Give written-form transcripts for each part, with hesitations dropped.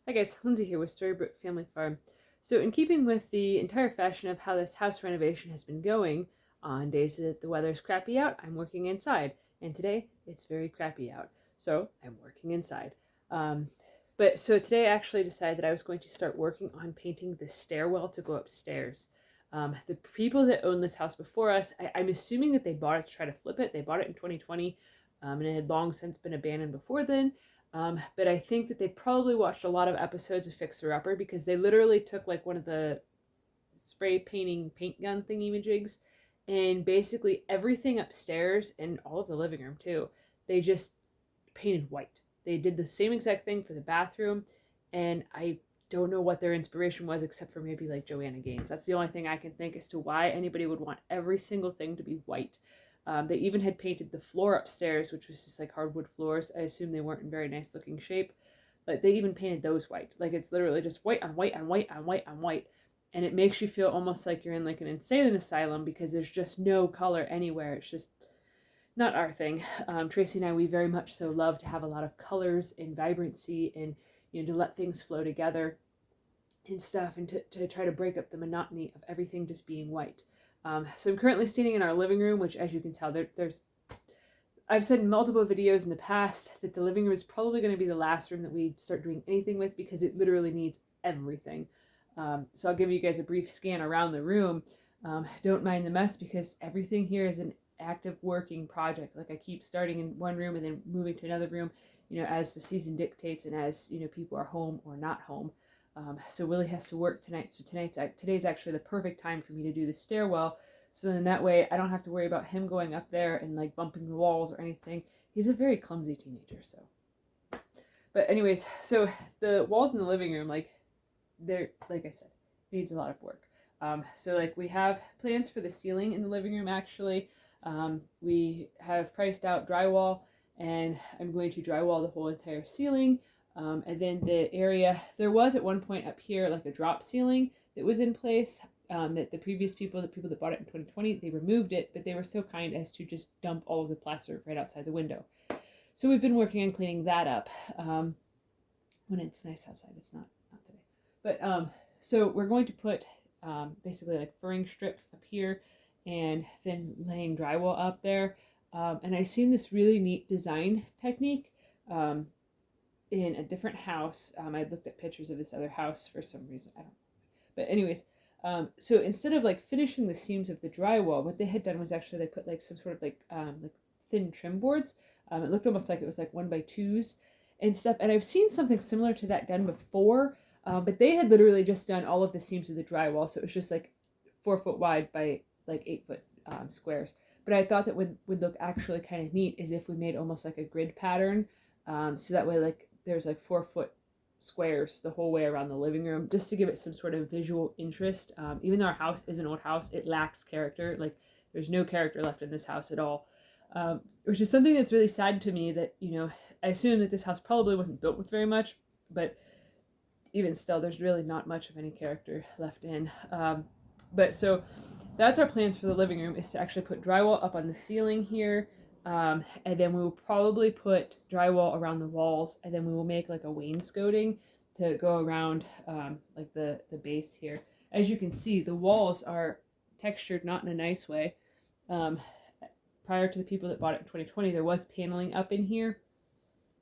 Hi guys, Lindsay here with Storybrooke Family Farm. So in keeping with the entire fashion of how this house renovation has been going, on days that the weather's crappy out, I'm working inside. And today, it's very crappy out. So I'm working inside. So today I actually decided that I was going to start working on painting the stairwell to go upstairs. The people that owned this house before us, I'm assuming that they bought it to try to flip it. They bought it in 2020, and it had long since been abandoned before then. But I think that they probably watched a lot of episodes of Fixer Upper because they literally took like one of the spray painting paint gun thingy-majigs and basically everything upstairs and all of the living room too, they just painted white. They did the same exact thing for the bathroom, and I don't know what their inspiration was except for maybe like Joanna Gaines. That's the only thing I can think as to why anybody would want every single thing to be white. They even had painted the floor upstairs, which was just like hardwood floors. I assume they weren't in very nice looking shape, but they even painted those white. Like it's literally just white on white on white on white on white. And it makes you feel almost like you're in like an insane asylum because there's just no color anywhere. It's just not our thing. Tracy and I, we very much so love to have a lot of colors and vibrancy and, to let things flow together and stuff and to try to break up the monotony of everything just being white. So I'm currently standing in our living room, which as you can tell, there's I've said in multiple videos in the past that the living room is probably going to be the last room that we start doing anything with because it literally needs everything. So I'll give you guys a brief scan around the room. Don't mind the mess because everything here is an active working project. Like I keep starting in one room and then moving to another room, as the season dictates and as, people are home or not home. So Willie has to work tonight. So today's actually the perfect time for me to do the stairwell. So then that way I don't have to worry about him going up there and like bumping the walls or anything. He's a very clumsy teenager, so. But anyways, so the walls in the living room, they're, like I said, needs a lot of work. So like we have plans for the ceiling in the living room actually. We have priced out drywall and I'm going to drywall the whole entire ceiling. And then the area, there was at one point up here like a drop ceiling that was in place, that the people that bought it in 2020, they removed it, but they were so kind as to just dump all of the plaster right outside the window. So we've been working on cleaning that up. When it's nice outside, it's not today. But so we're going to put basically like furring strips up here and then laying drywall up there. And I've seen this really neat design technique in a different house. I looked at pictures of this other house for some reason. I don't know. But anyways, so instead of like finishing the seams of the drywall, what they had done was actually they put like some sort of like thin trim boards. It looked almost like it was like 1x2s and stuff. And I've seen something similar to that done before, but they had literally just done all of the seams of the drywall. So it was just like 4 foot wide by like 8 foot squares. But I thought that would look actually kind of neat is if we made almost like a grid pattern. So that way like there's like 4 foot squares the whole way around the living room just to give it some sort of visual interest. Even though our house is an old house, it lacks character. Like there's no character left in this house at all, which is something that's really sad to me that, I assume that this house probably wasn't built with very much, but even still, there's really not much of any character left in. But so that's our plans for the living room is to actually put drywall up on the ceiling here. And then we will probably put drywall around the walls, and then we will make like a wainscoting to go around like the base here. As you can see, the walls are textured not in a nice way. Prior to the people that bought it in 2020, there was paneling up in here.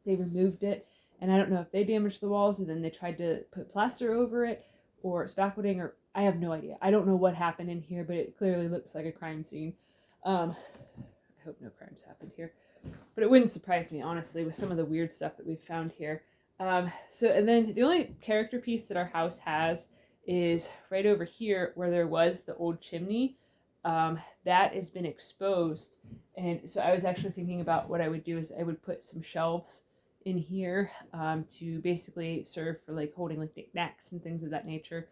They removed it, and I don't know if they damaged the walls and then they tried to put plaster over it or spackleting, or I have no idea. I don't know what happened in here, but it clearly looks like a crime scene. I hope no crimes happened here, but it wouldn't surprise me, honestly, with some of the weird stuff that we've found here. And then the only character piece that our house has is right over here where there was the old chimney. That has been exposed, and so I was actually thinking about what I would do is I would put some shelves in here to basically serve for like holding like knickknacks and things of that nature.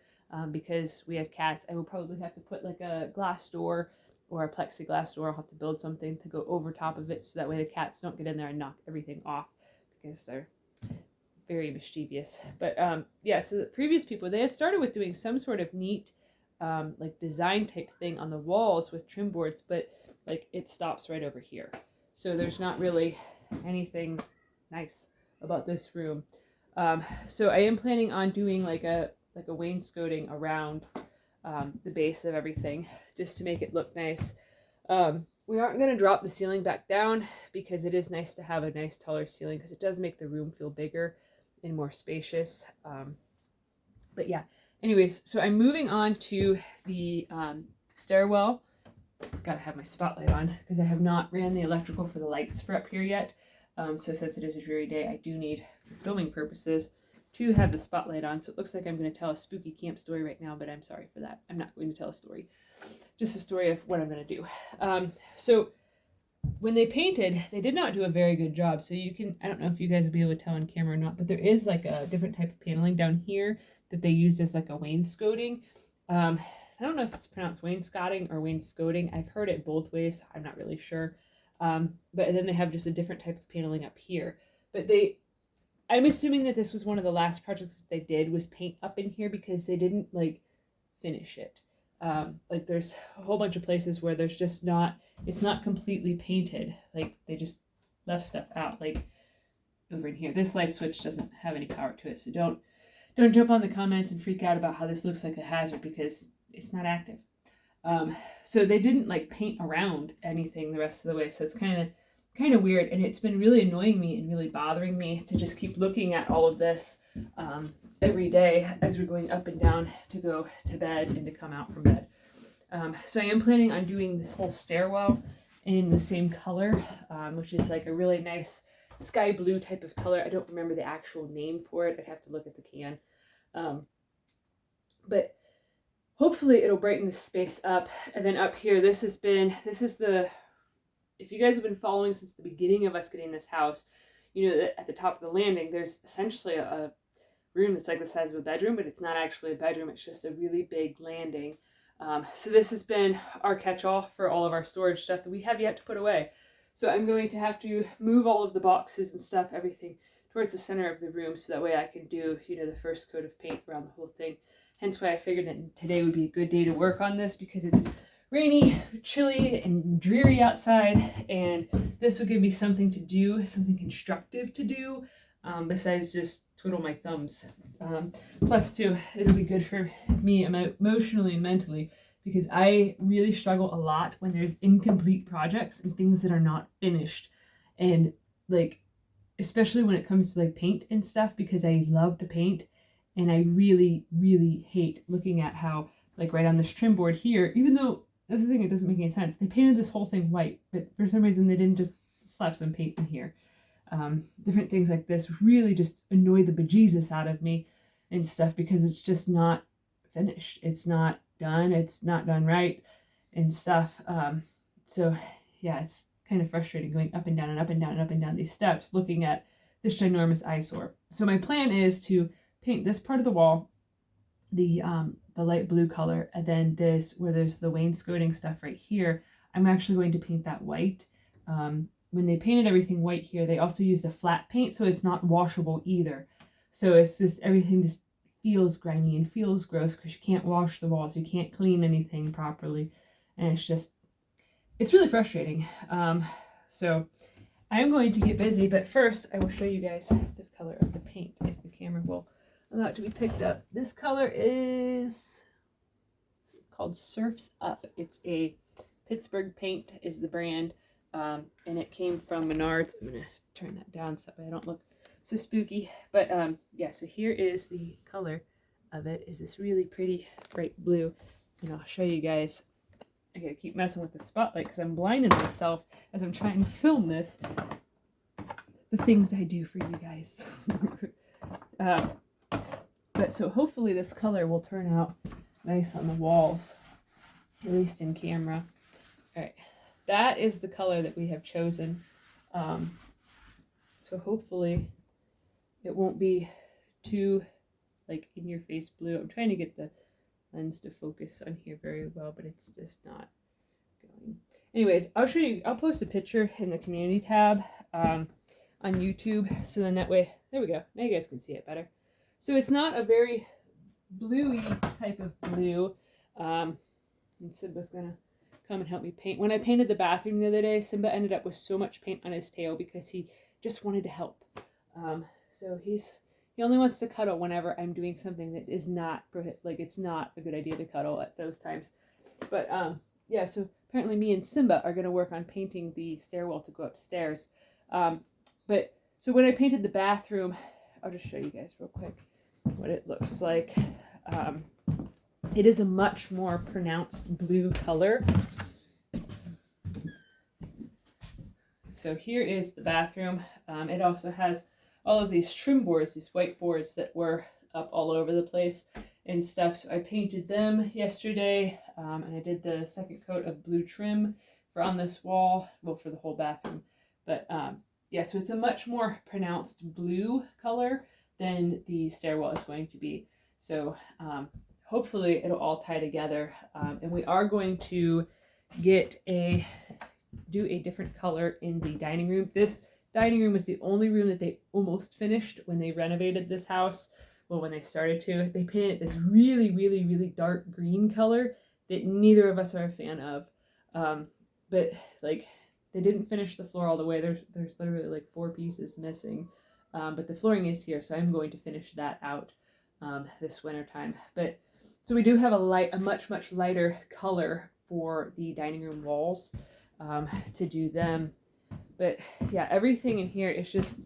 Because we have cats, I will probably have to put like a glass door or a plexiglass door. I'll have to build something to go over top of it so that way the cats don't get in there and knock everything off because they're very mischievous. But yeah, so the previous people, they had started with doing some sort of neat like design type thing on the walls with trim boards, but like it stops right over here. So there's not really anything nice about this room. So I am planning on doing like a wainscoting around the base of everything just to make it look nice. We aren't going to drop the ceiling back down because it is nice to have a nice taller ceiling because it does make the room feel bigger and more spacious. But yeah, anyways, so I'm moving on to the stairwell. Gotta have my spotlight on because I have not ran the electrical for the lights for up here yet. So since it is a dreary day, I do need, for filming purposes, to have the spotlight on. So it looks like I'm going to tell a spooky camp story right now, but I'm sorry for that. I'm not going to tell a story. Just a story of what I'm going to do. So when they painted, they did not do a very good job. So you can, I don't know if you guys will be able to tell on camera or not, but there is like a different type of paneling down here that they used as like a wainscoting. I don't know if it's pronounced wainscoting or wainscoting. I've heard it both ways. So I'm not really sure. But then they have just a different type of paneling up here. But I'm assuming that this was one of the last projects that they did was paint up in here because they didn't like finish it. Like there's a whole bunch of places where there's just not, it's not completely painted. Like they just left stuff out. Like over in here, this light switch doesn't have any power to it. So don't jump on the comments and freak out about how this looks like a hazard because it's not active. So they didn't like paint around anything the rest of the way. So it's kind of weird. And it's been really annoying me and really bothering me to just keep looking at all of this every day as we're going up and down to go to bed and to come out from bed. So I am planning on doing this whole stairwell in the same color, which is like a really nice sky blue type of color. I don't remember the actual name for it. I'd have to look at the can. But hopefully it'll brighten the space up. And then up here, this is the, if you guys have been following since the beginning of us getting this house, you know that at the top of the landing, there's essentially a room that's like the size of a bedroom, but it's not actually a bedroom. It's just a really big landing. So this has been our catch-all for all of our storage stuff that we have yet to put away. So I'm going to have to move all of the boxes and stuff, everything, towards the center of the room so that way I can do, you know, the first coat of paint around the whole thing. Hence why I figured that today would be a good day to work on this because it's rainy, chilly, and dreary outside, and this will give me something to do, something constructive to do, besides just twiddle my thumbs. Plus, too, it'll be good for me emotionally and mentally because I really struggle a lot when there's incomplete projects and things that are not finished. And, like, especially when it comes to, like, paint and stuff because I love to paint, and I really, really hate looking at how, like, right on this trim board here, even though that's the thing, it doesn't make any sense. They painted this whole thing white, but for some reason they didn't just slap some paint in here. Different things like this really just annoy the bejesus out of me and stuff because it's just not finished. It's not done. It's not done right and stuff. So yeah, it's kind of frustrating going up and down and up and down and up and down these steps looking at this ginormous eyesore. So my plan is to paint this part of the wall, the light blue color, and then this where there's the wainscoting stuff right here, I'm actually going to paint that white. When they painted everything white here, they also used a flat paint, so it's not washable either. So it's just, everything just feels grimy and feels gross because you can't wash the walls, you can't clean anything properly, and it's really frustrating. So I'm going to get busy, but first I will show you guys the color of the paint, if the camera will allow it to be picked up. This color is called Surf's Up. It's a Pittsburgh paint is the brand. And it came from Menards. I'm going to turn that down so I don't look so spooky. But yeah, so here is the color of it. Is this really pretty bright blue. And I'll show you guys. I got to keep messing with the spotlight because I'm blinding myself as I'm trying to film this. The things I do for you guys. But so hopefully this color will turn out nice on the walls, at least in camera. All right. That is the color that we have chosen. So hopefully it won't be too like in your face blue. I'm trying to get the lens to focus on here very well, but it's just not going. Anyways, I'll show you, I'll post a picture in the community tab on YouTube. So then that way, there we go. Now you guys can see it better. So it's not a very bluey type of blue. And Simba's gonna come and help me paint. When I painted the bathroom the other day, Simba ended up with so much paint on his tail because he just wanted to help. So he's He only wants to cuddle whenever I'm doing something that is not like it's not a good idea to cuddle at those times. But yeah, so apparently me and Simba are going to work on painting the stairwell to go upstairs. But so when I painted the bathroom, I'll just show you guys real quick what it looks like. It is a much more pronounced blue color. So here is the bathroom. It also has all of these trim boards, these white boards that were up all over the place and stuff. So I painted them yesterday, and I did the second coat of blue trim for on this wall, well, for the whole bathroom. But yeah, so it's a much more pronounced blue color than the stairwell is going to be. So hopefully it'll all tie together. And we are going to do a different color in the dining room. This dining room was the only room that they almost finished when they renovated this house. Well, when they started to, they painted this really, really, really dark green color that neither of us are a fan of. But like, they didn't finish the floor all the way. There's literally like 4 pieces missing. But the flooring is here, so I'm going to finish that out this winter time. But so we do have a much lighter color for the dining room walls to do them. But yeah, everything in here is just,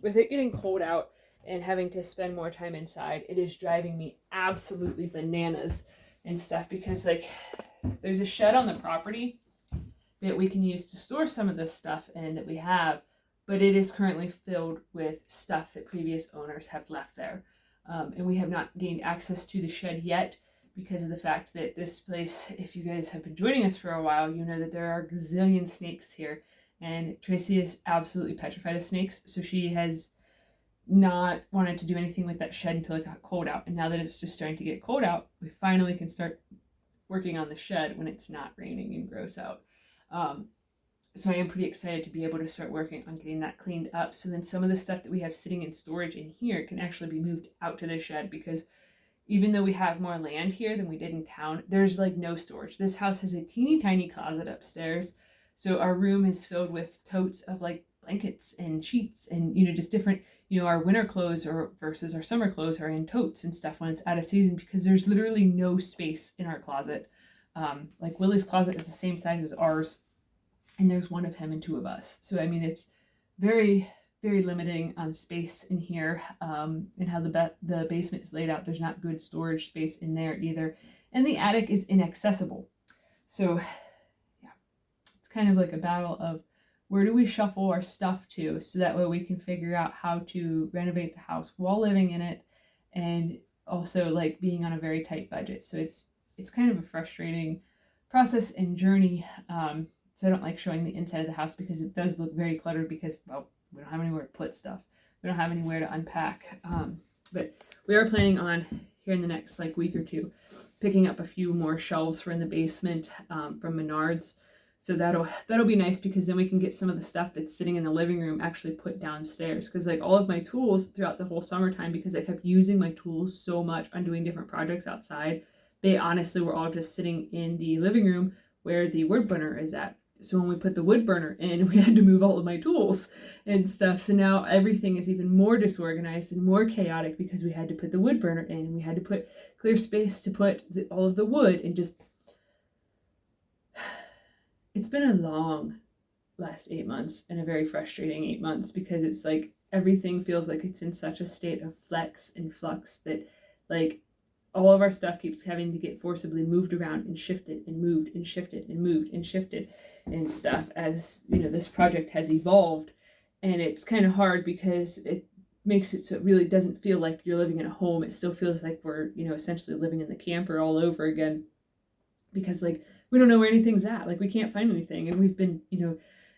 with it getting cold out and having to spend more time inside, it is driving me absolutely bananas and stuff, because like there's a shed on the property that we can use to store some of this stuff in that we have, but it is currently filled with stuff that previous owners have left there. And we have not gained access to the shed yet because of the fact that this place, if you guys have been joining us for a while, you know that there are a gazillion snakes here. And Tracy is absolutely petrified of snakes, so she has not wanted to do anything with that shed until it got cold out. And now that it's just starting to get cold out, we finally can start working on the shed when it's not raining and gross out. So I am pretty excited to be able to start working on getting that cleaned up. So then some of the stuff that we have sitting in storage in here can actually be moved out to the shed, because even though we have more land here than we did in town, there's like no storage. This house has a teeny tiny closet upstairs. So our room is filled with totes of like blankets and sheets and, just different, our winter clothes or versus our summer clothes are in totes and stuff when it's out of season, because there's literally no space in our closet. Like Willie's closet is the same size as ours, and there's one of him and 2 of us. So, I mean, it's very, very limiting on space in here, and how the basement is laid out. There's not good storage space in there either. And the attic is inaccessible. So yeah, it's kind of like a battle of where do we shuffle our stuff to, so that way we can figure out how to renovate the house while living in it, and also like being on a very tight budget. So it's kind of a frustrating process and journey. So I don't like showing the inside of the house because it does look very cluttered, because, well, we don't have anywhere to put stuff. We don't have anywhere to unpack. But we are planning on, here in the next like week or 2, picking up a few more shelves for in the basement from Menards. So that'll be nice, because then we can get some of the stuff that's sitting in the living room actually put downstairs. Because like all of my tools throughout the whole summertime, because I kept using my tools so much on doing different projects outside, they honestly were all just sitting in the living room where the wood burner is at. So when we put the wood burner in, we had to move all of my tools and stuff. So now everything is even more disorganized and more chaotic, because we had to put the wood burner in, and we had to put clear space to put all of the wood, and just, it's been a long last 8 months, and a very frustrating 8 months, because it's like everything feels like it's in such a state of flex and flux that like all of our stuff keeps having to get forcibly moved around and shifted and moved and shifted and moved and shifted and stuff as, this project has evolved. And it's kind of hard, because it makes it so it really doesn't feel like you're living in a home. It still feels like we're, essentially living in the camper all over again, because like we don't know where anything's at. Like we can't find anything. And we've been,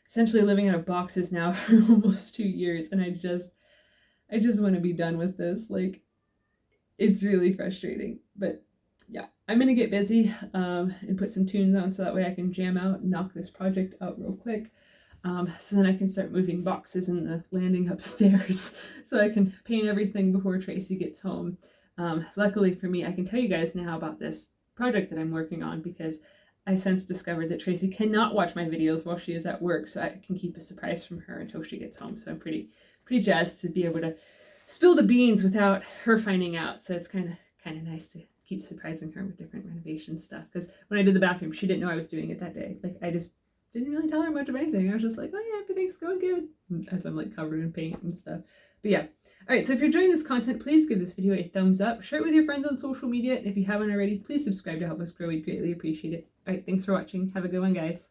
essentially living out of boxes now for almost 2 years. And I just want to be done with this. Like, it's really frustrating. But yeah, I'm going to get busy and put some tunes on, so that way I can jam out and knock this project out real quick. So then I can start moving boxes in the landing upstairs so I can paint everything before Tracy gets home. Luckily for me, I can tell you guys now about this project that I'm working on, because I since discovered that Tracy cannot watch my videos while she is at work, so I can keep a surprise from her until she gets home. So I'm pretty jazzed to be able to spill the beans without her finding out. So it's kind of nice to keep surprising her with different renovation stuff. Because when I did the bathroom, she didn't know I was doing it that day. Like, I just didn't really tell her much of anything. I was just like, oh yeah, everything's going good, as I'm like covered in paint and stuff. But yeah. All right, so if you're enjoying this content, please give this video a thumbs up. Share it with your friends on social media. And if you haven't already, please subscribe to help us grow. We'd greatly appreciate it. All right, thanks for watching. Have a good one, guys.